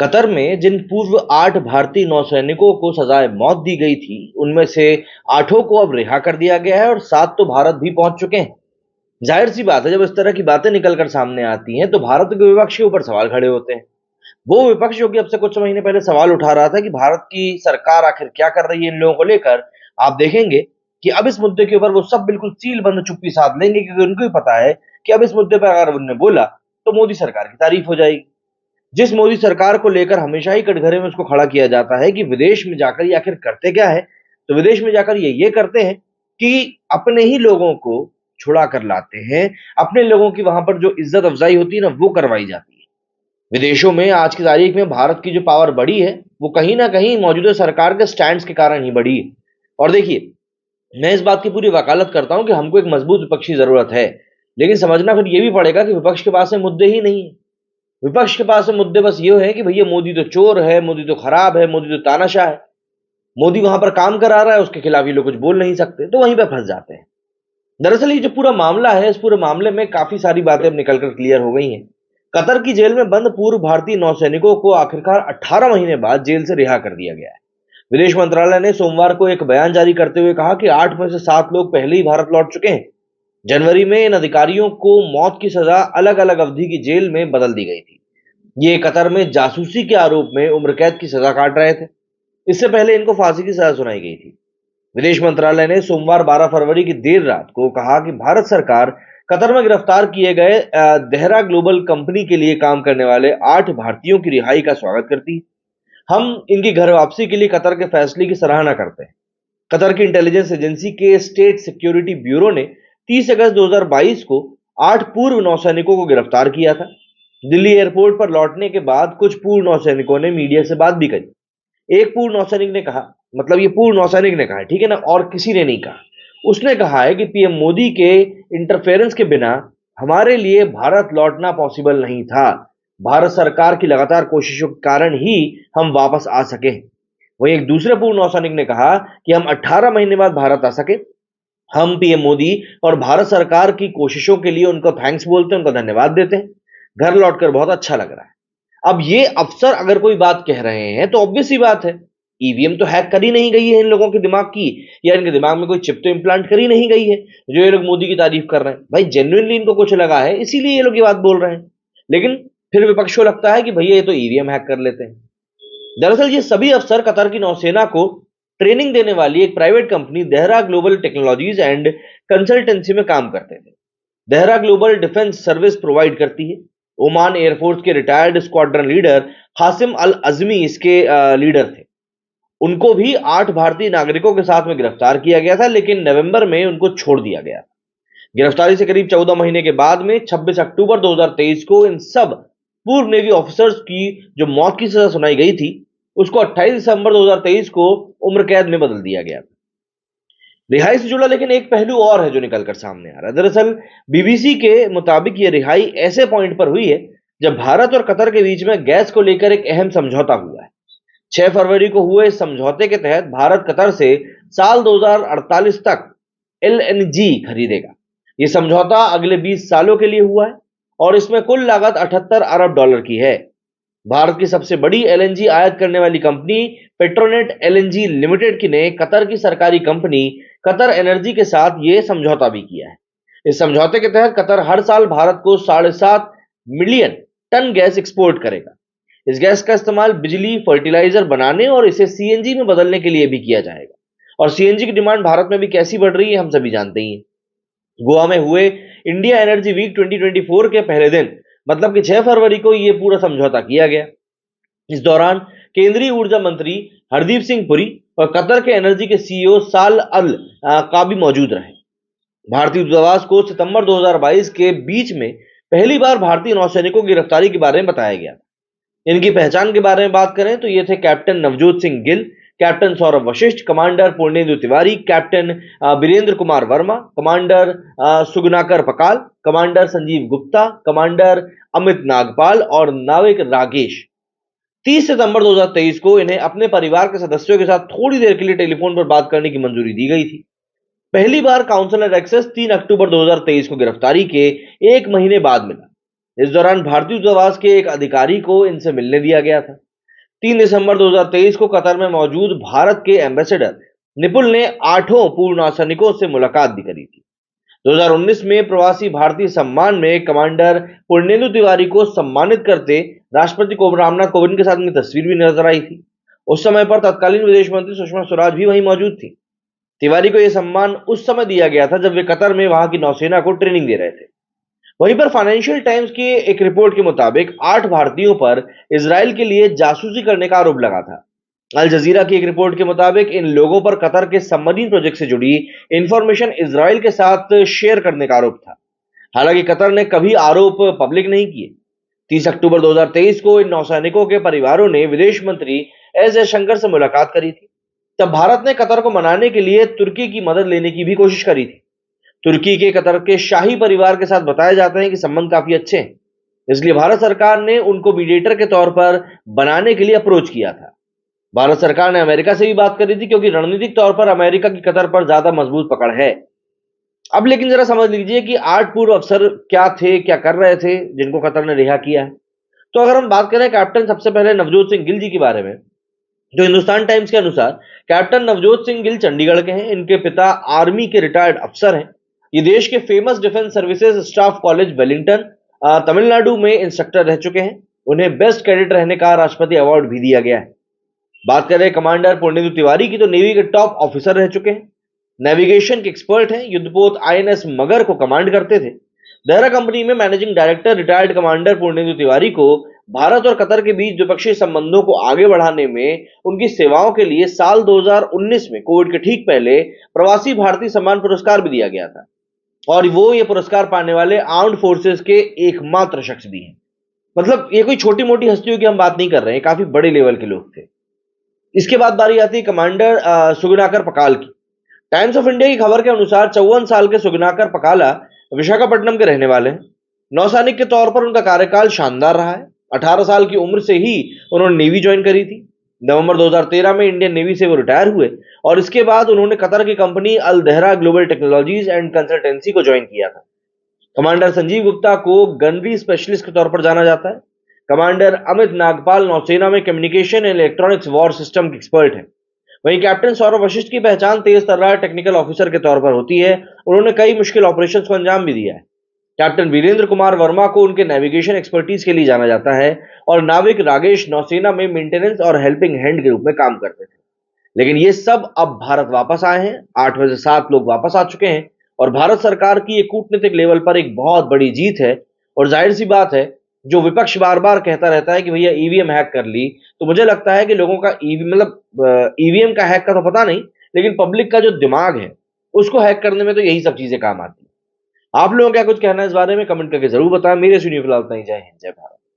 Qatar में जिन पूर्व 8 भारतीय नौसैनिकों को सजाए मौत दी गई थी, उनमें से 8 को अब रिहा कर दिया गया है और 7 तो भारत भी पहुंच चुके हैं। जाहिर सी बात है, जब इस तरह की बातें निकलकर सामने आती हैं, तो भारत के विपक्ष के ऊपर सवाल खड़े होते हैं। वो विपक्ष जो कि अब से कुछ महीने पहले सवाल उठा रहा था कि भारत की सरकार आखिर क्या कर रही है इन लोगों को लेकर, आप देखेंगे कि अब इस मुद्दे के ऊपर वो सब बिल्कुल सील बंद चुप्पी साध लेंगे, क्योंकि उनको भी पता है कि अब इस मुद्दे पर अगर उन्होंने बोला तो मोदी सरकार की तारीफ हो जाएगी। जिस मोदी सरकार को लेकर हमेशा ही कटघरे में उसको खड़ा किया जाता है कि विदेश में जाकर ये आखिर करते क्या है, तो विदेश में जाकर ये करते हैं कि अपने ही लोगों को छुड़ा कर लाते हैं, अपने लोगों की वहां पर जो इज्जत अफजाई होती है ना, वो करवाई जाती है। विदेशों में आज की तारीख में भारत की जो पावर बढ़ी है, वो कहीं ना कहीं मौजूदा सरकार के स्टैंड के कारण ही बढ़ी है। और देखिए, मैं इस बात की पूरी वकालत करता हूं कि हमको एक मजबूत विपक्षी जरूरत है, लेकिन समझना फिर ये भी पड़ेगा कि विपक्ष के पास में मुद्दे ही नहीं है। विपक्ष के पास में मुद्दे बस ये है कि भैया मोदी तो चोर है, मोदी तो खराब है, मोदी तो तानाशाह है, मोदी वहां पर काम करा रहा है, उसके खिलाफ ये लोग कुछ बोल नहीं सकते, तो वहीं पर फंस जाते हैं। दरअसल ये जो पूरा मामला है, इस पूरे मामले में काफी सारी बातें अब निकलकर क्लियर हो गई हैं। कतर की जेल में बंद पूर्व भारतीय नौसैनिकों को आखिरकार 18 महीने बाद जेल से रिहा कर दिया गया है। विदेश मंत्रालय ने सोमवार को एक बयान जारी करते हुए कहा कि 8 में से 7 लोग पहले ही भारत लौट चुके हैं। जनवरी में इन अधिकारियों को मौत की सजा अलग अलग अवधि की जेल में बदल दी गई थी। ये कतर में जासूसी के आरोप में उम्र कैद की सजा काट रहे थे। इससे पहले इनको फांसी की सजा सुनाई गई थी। विदेश मंत्रालय ने सोमवार 12 फरवरी की देर रात को कहा कि भारत सरकार कतर में गिरफ्तार किए गए देहरा ग्लोबल कंपनी के लिए काम करने वाले 8 भारतीयों की रिहाई का स्वागत करती है। हम इनकी घर वापसी के लिए कतर के फैसले की सराहना करते हैं। कतर की इंटेलिजेंस एजेंसी के स्टेट सिक्योरिटी ब्यूरो ने 30 अगस्त 2022 को 8 पूर्व नौसैनिकों को गिरफ्तार किया था। दिल्ली एयरपोर्ट पर लौटने के बाद कुछ पूर्व नौसैनिकों ने मीडिया से बात भी करी। एक पूर्व नौसैनिक ने कहा, मतलब ये पूर्व नौसैनिक ने कहा है, ठीक है ना, और किसी ने नहीं कहा। उसने कहा है कि पीएम मोदी के इंटरफेरेंस के बिना हमारे लिए भारत लौटना पॉसिबल नहीं था। भारत सरकार की लगातार कोशिशों के कारण ही हम वापस आ सके। वहीं एक दूसरे पूर्व नौसैनिक ने कहा कि हम 18 महीने बाद भारत आ सके। हम पीएम मोदी और भारत सरकार की कोशिशों के लिए उनको थैंक्स बोलते हैं, उनको धन्यवाद देते हैं। घर लौटकर बहुत अच्छा लग रहा है। अब ये अफसर अगर कोई बात कह रहे हैं तो ऑब्वियस सी बात है, ईवीएम तो हैक करी नहीं गई है इन लोगों के दिमाग की, या इनके दिमाग में कोई चिप तो इम्प्लांट करी नहीं गई है जो ये लोग मोदी की तारीफ कर रहे हैं। भाई जेन्युइनली इनको कुछ लगा है, इसीलिए ये लोग ये बात बोल रहे हैं। लेकिन फिर विपक्ष को लगता है कि भैया ये तो ईवीएम हैक कर लेते हैं। दरअसल ये सभी अफसर कतर की नौसेना को ट्रेनिंग देने वाली एक private company Dehra global technologies and consultancy में काम करते थे। Dehra global defence service provide करती है। ओमान एयरफोर्स के रिटायर्ड स्क्वाड्रन लीडर हासिम अल अजमी इसके लीडर थे। उनको भी 8 भारतीय नागरिकों के साथ में गिरफ्तार किया गया था, लेकिन नवंबर में उनको छोड़ दिया गया। गिरफ्तारी से करीब 14 महीने के बाद में 26 अक्टूबर 2023 को इन सब पूर्व नेवी ऑफिसर्स की जो मौत की सजा सुनाई गई थी, उसको 28 दिसंबर 2023 को उम्र कैद में बदल दिया गया। रिहाई से जुड़ा लेकिन एक पहलू और है जो निकलकर सामने आ रहा है। दरअसल बीबीसी के मुताबिक ये रिहाई ऐसे पॉइंट पर हुई है जब भारत और कतर के बीच में गैस को लेकर एक अहम समझौता हुआ है। 6 फरवरी को हुए इस समझौते के तहत भारत कतर से साल 2048 तक एलएनजी खरीदेगा। ये समझौता अगले 20 सालों के लिए हुआ है और इसमें कुल लागत 78 अरब डॉलर की है। भारत की सबसे बड़ी एलएनजी आयात करने वाली कंपनी पेट्रोनेट एलएनजी लिमिटेड की ने कतर की सरकारी कंपनी कतर एनर्जी के साथ यह समझौता भी किया है। इस समझौते के तहत कतर हर साल भारत को 7.5 मिलियन टन गैस एक्सपोर्ट करेगा। इस गैस का इस्तेमाल बिजली, फर्टिलाइजर बनाने और इसे सीएनजी में बदलने के लिए भी किया जाएगा। और सीएनजी की डिमांड भारत में भी कैसी बढ़ रही है हम सभी जानते ही हैं। गोवा में हुए इंडिया एनर्जी वीक 2024 के पहले दिन, मतलब कि 6 फरवरी को यह पूरा समझौता किया गया। इस दौरान केंद्रीय ऊर्जा मंत्री हरदीप सिंह पुरी और कतर के एनर्जी के सीईओ साल अल का भी मौजूद रहे। भारतीय दूतावास को सितंबर 2022 के बीच में पहली बार भारतीय नौसैनिकों की गिरफ्तारी के बारे में बताया गया। इनकी पहचान के बारे में बात करें तो ये थे captain Navjot Singh Gill, captain Saurabh Vashisht, commander Purnendu Tiwari, captain Virendra Kumar Verma, commander Suganakar Pakala, commander Sanjeev Gupta, commander Amit Nagpal और नाविक रागेश। 30 सितंबर 2023 को इन्हें अपने परिवार के सदस्यों के साथ थोड़ी देर के लिए टेलीफोन पर बात करने की मंजूरी दी गई थी। पहली बार काउंसलर एक्सेस 3 अक्टूबर 2023 को गिरफ्तारी के 1 महीने बाद मिला। इस दौरान भारतीय दूतावास के एक अधिकारी को इनसे मिलने दिया गया था। 3 दिसंबर 2023 को कतर में मौजूद भारत के एम्बेसडर निपुल ने 8 पूर्व नौसैनिकों से मुलाकात भी करी थी। 2019 में प्रवासी भारतीय सम्मान में कमांडर पुण्येंदु तिवारी को सम्मानित करते राष्ट्रपति रामनाथ कोविंद के साथ उनकी तस्वीर भी नजर आई थी। उस समय पर तत्कालीन विदेश मंत्री सुषमा स्वराज भी वहीं मौजूद थी। तिवारी को यह सम्मान उस समय दिया गया था जब वे कतर में वहां की नौसेना को ट्रेनिंग दे रहे थे। वहीं पर फाइनेंशियल टाइम्स की एक रिपोर्ट के मुताबिक 8 भारतीयों पर इजराइल के लिए जासूसी करने का आरोप लगा था। अल जजीरा की एक रिपोर्ट के मुताबिक इन लोगों पर कतर के सबमरीन प्रोजेक्ट से जुड़ी इंफॉर्मेशन इजराइल के साथ शेयर करने का आरोप था। हालांकि कतर ने कभी आरोप पब्लिक नहीं किए। 30 अक्टूबर 2023 को इन नौसैनिकों के परिवारों ने विदेश मंत्री एस जयशंकर से मुलाकात करी थी। तब भारत ने कतर को मनाने के लिए तुर्की की मदद लेने की भी कोशिश करी थी। तुर्की के कतर के शाही परिवार के साथ बताया जाता है कि संबंध काफी अच्छे हैं, इसलिए भारत सरकार ने उनको मीडिएटर के तौर पर बनाने के लिए अप्रोच किया था। भारत सरकार ने अमेरिका से भी बात करी थी क्योंकि रणनीतिक तौर पर अमेरिका की कतर पर ज्यादा मजबूत पकड़ है। अब लेकिन जरा समझ लीजिए कि 8 पूर्व अफसर क्या थे, क्या कर रहे थे जिनको कतर ने रिहा किया है। तो अगर हम बात करें कैप्टन सबसे पहले नवजोत सिंह गिल जी के बारे में, जो हिंदुस्तान टाइम्स के अनुसार कैप्टन नवजोत सिंह गिल चंडीगढ़ के हैं। इनके पिता आर्मी के रिटायर्ड अफसर हैं। ये देश के famous defence services staff college Wellington Tamil Nadu में इंस्ट्रक्टर रह चुके हैं। उन्हें बेस्ट कैडेट रहने का राष्ट्रपति अवार्ड भी दिया गया है। बात करें कमांडर पुण्येंदु तिवारी की, तो नेवी के टॉप ऑफिसर रह चुके हैं, नेविगेशन के एक्सपर्ट हैं, युद्धपोत आईएनएस मगर को कमांड करते थे। देहरा कंपनी में managing director retired commander Purnendu Tiwari को भारत और कतर के बीच द्विपक्षीय संबंधों को आगे बढ़ाने में उनकी सेवाओं के लिए साल 2019 में कोविड के ठीक पहले प्रवासी भारतीय सम्मान पुरस्कार भी दिया गया था, और वो ये पुरस्कार पाने वाले आर्म्ड फोर्सेस के एकमात्र शख्स भी हैं। मतलब ये कोई छोटी मोटी हस्तियों की हम बात नहीं कर रहे हैं, काफी बड़े लेवल के लोग थे। इसके बाद बारी आती है कमांडर सुगनाकर पकाल की। टाइम्स ऑफ इंडिया की खबर के अनुसार 54 साल के सुगनाकर पकाला विशाखापट्टनम के रहने वाले हैं। नौसैनिक के तौर पर उनका कार्यकाल शानदार रहा है। 18 साल की उम्र से ही उन्होंने नेवी ज्वाइन करी थी। नवंबर 2013 में इंडियन नेवी से वो रिटायर हुए और इसके बाद उन्होंने कतर की company Al Dahra global technologies and consultancy को ज्वाइन किया था। कमांडर संजीव गुप्ता को गनरी स्पेशलिस्ट के तौर पर जाना जाता है। कमांडर अमित नागपाल नौसेना में communication and electronics war system के एक्सपर्ट हैं। वहीं कैप्टन सौरभ वशिष्ठ की पहचान तेज तर्रार टेक्निकल ऑफिसर के तौर पर होती है। उन्होंने कई मुश्किल ऑपरेशंस को अंजाम भी दिया है। कैप्टन वीरेंद्र कुमार वर्मा को उनके नेविगेशन एक्सपर्टीज के लिए जाना जाता है और नाविक रागेश नौसेना में मेंटेनेंस और हेल्पिंग हैंड के रूप में काम करते थे। लेकिन ये सब अब भारत वापस आए हैं। 8 में से 7 लोग वापस आ चुके हैं और भारत सरकार की ये कूटनीतिक लेवल पर एक बहुत बड़ी जीत है। और जाहिर सी बात है, जो विपक्ष बार बार कहता रहता है कि भैया ईवीएम हैक कर ली, तो मुझे लगता है कि लोगों का ईवीएम का हैक का तो पता नहीं, लेकिन पब्लिक का जो दिमाग है उसको हैक करने में तो यही सब चीजें काम आती है। आप लोगों का क्या कुछ कहना है इस बारे में, कमेंट करके जरूर बताएं। मेरे सुनिए फिलहाल इतना ही। जय हिंद, जय भारत।